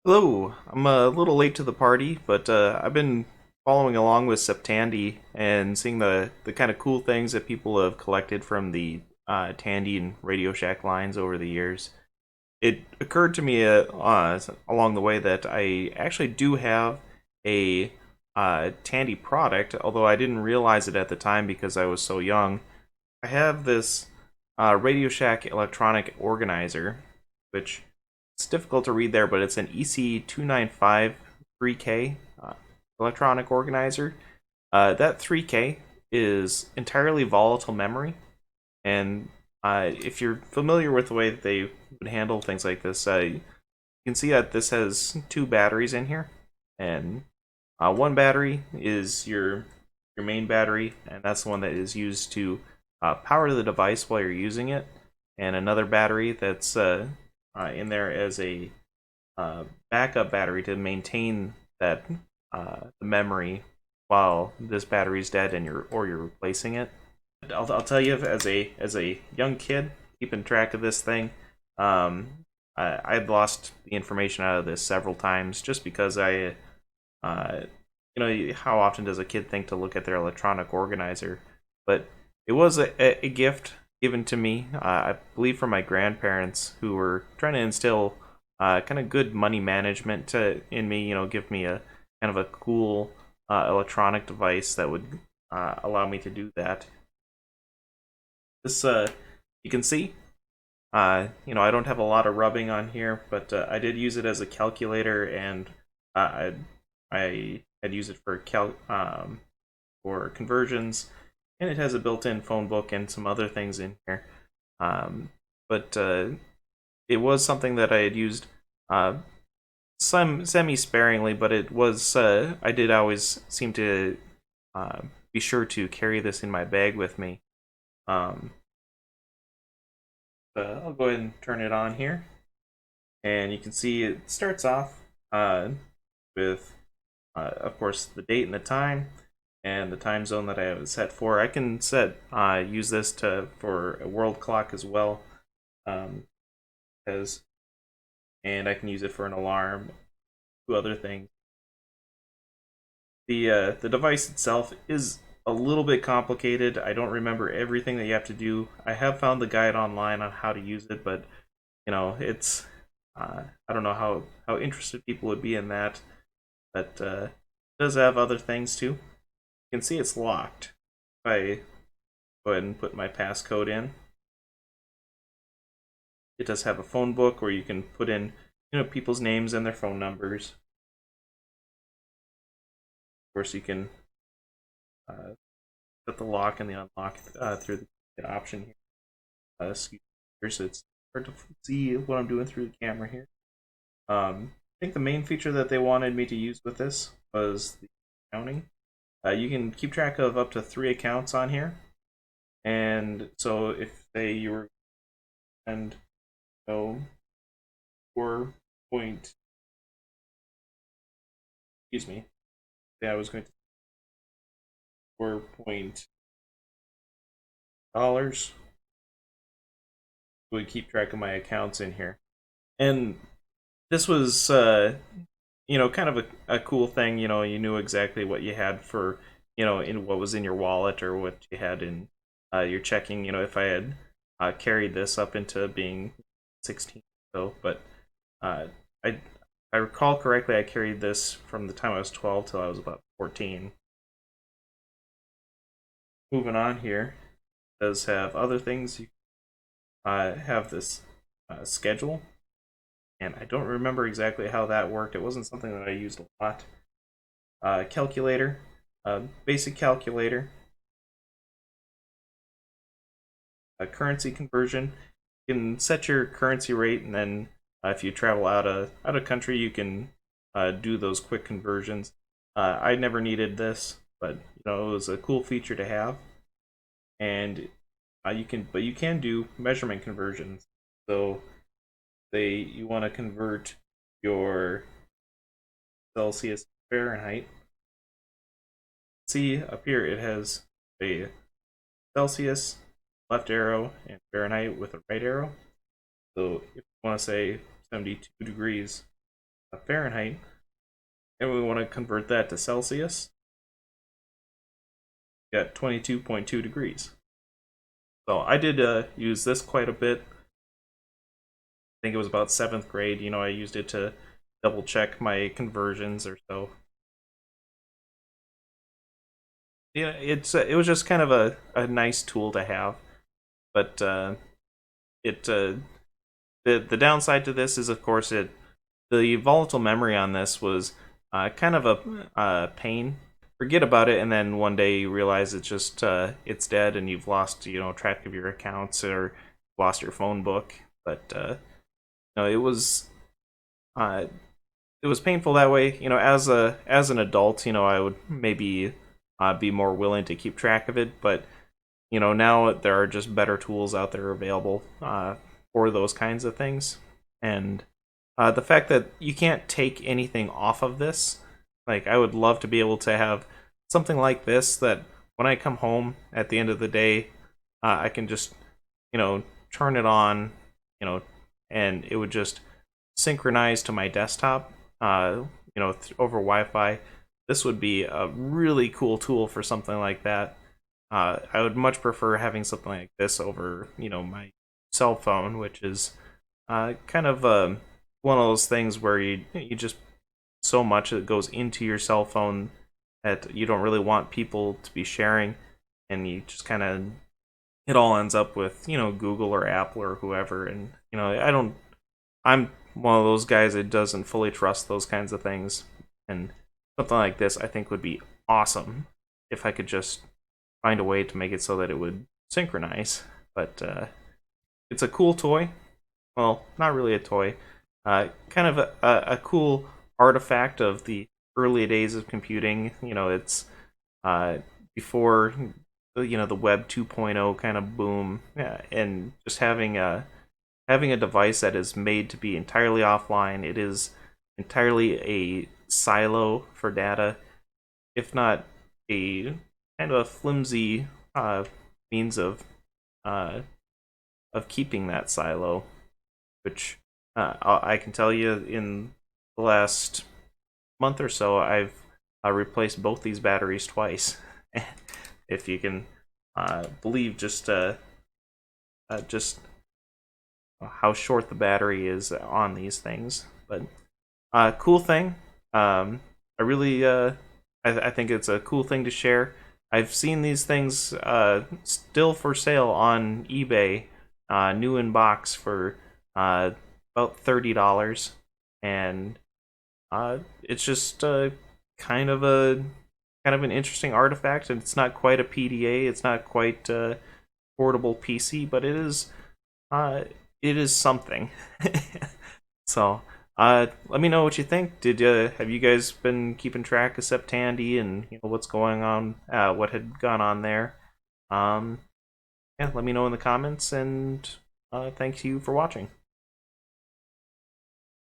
Hello, I'm a little late to the party, but I've been following along with Septandy and seeing the kind of cool things that people have collected from the Tandy and RadioShack lines over the years. It occurred to me along the way that I actually do have a Tandy product, although I didn't realize it at the time because I was so young. I have this RadioShack electronic organizer, which it's difficult to read there, but it's an EC-295 3K electronic organizer. That 3K is entirely volatile memory, and if you're familiar with the way that they would handle things like this, you can see that this has two batteries in here, and one battery is your main battery, and that's the one that is used to power the device while you're using it, and another battery that's in there as a backup battery to maintain that the memory while this battery's dead and you're replacing it. I'll tell you, as a young kid keeping track of this thing, I've lost the information out of this several times just because uh, how often does a kid think to look at their electronic organizer? But it was a gift given to me, I believe, from my grandparents who were trying to instill kind of good money management in me. Give me a kind of a cool electronic device that would allow me to do that. This you can see. I don't have a lot of rubbing on here, but I did use it as a calculator, and I had used it for conversions, and it has a built-in phone book and some other things in here. But it was something that I had used some semi-sparingly, but it was I did always seem to uh, be sure to carry this in my bag with me. Um, I'll go ahead and turn it on here, and you can see it starts off with, of course, the date and the time, and the time zone that I have it set for. I can use this to for a world clock as well, um, as and I can use it for an alarm, two other things. The device itself is a little bit complicated. I don't remember everything that you have to do. I have found the guide online on how to use it, but it's I don't know how interested people would be in that. But it does have other things too. You can see it's locked. If I go ahead and put my passcode in, it does have a phone book where you can put in people's names and their phone numbers. Of course, you can set the lock and the unlock through the option here. Excuse me, so it's hard to see what I'm doing through the camera here. I think the main feature that they wanted me to use with this was the accounting. You can keep track of up to 3 accounts on here, and so if say you were and 4 point, excuse me, say I was going to $4 would keep track of my accounts in here, and this was kind of a cool thing. You knew exactly what you had for in what was in your wallet or what you had in your checking. If I had carried this up into being 16, so but uh, I I recall correctly, I carried this from the time I was 12 till I was about 14. Moving on here, it does have other things. You have this schedule, and I don't remember exactly how that worked. It wasn't something that I used a lot. Calculator, basic calculator, a currency conversion. You can set your currency rate, and then if you travel out of country, you can do those quick conversions. I never needed this, but it was a cool feature to have. And you can do measurement conversions. So you want to convert your Celsius to Fahrenheit. See up here, it has a Celsius left arrow and Fahrenheit with a right arrow. So if you want to say 72 degrees Fahrenheit, and we want to convert that to Celsius. Got 22.2 degrees. So I did use this quite a bit. I think it was about 7th grade. I used it to double check my conversions or so. Yeah, it was just kind of a nice tool to have, but it the downside to this is, of course, the volatile memory on this was kind of a pain. Forget about it, and then one day you realize it's dead, and you've lost track of your accounts or lost your phone book. But no, uh, it was painful that way. As an adult, I would maybe be more willing to keep track of it, but now there are just better tools out there available for those kinds of things. And the fact that you can't take anything off of this, like, I would love to be able to have something like this that when I come home at the end of the day, I can just turn it on, and it would just synchronize to my desktop, over Wi-Fi. This would be a really cool tool for something like that. I would much prefer having something like this over, my cell phone, which is kind of one of those things where you just so much that goes into your cell phone that you don't really want people to be sharing, and you just kind of it all ends up with Google or Apple or whoever, and I'm one of those guys that doesn't fully trust those kinds of things, and something like this I think would be awesome if I could just find a way to make it so that it would synchronize. But it's a cool toy. Well, not really a toy. Kind of a cool artifact of the early days of computing. It's before the Web 2.0 kind of boom, yeah, and just having a device that is made to be entirely offline. It is entirely a silo for data, if not a kind of a flimsy means of keeping that silo, which I can tell you in the last month or so, I've replaced both these batteries twice. If you can believe just how short the battery is on these things. But cool thing. I really I think it's a cool thing to share. I've seen these things still for sale on eBay, new in box for about $30, and it's just kind of an interesting artifact. And it's not quite a PDA, it's not quite a portable PC, but it is something. So let me know what you think. Have you guys been keeping track of Septandy and what's going on, what had gone on there? Yeah, let me know in the comments, and thanks you for watching.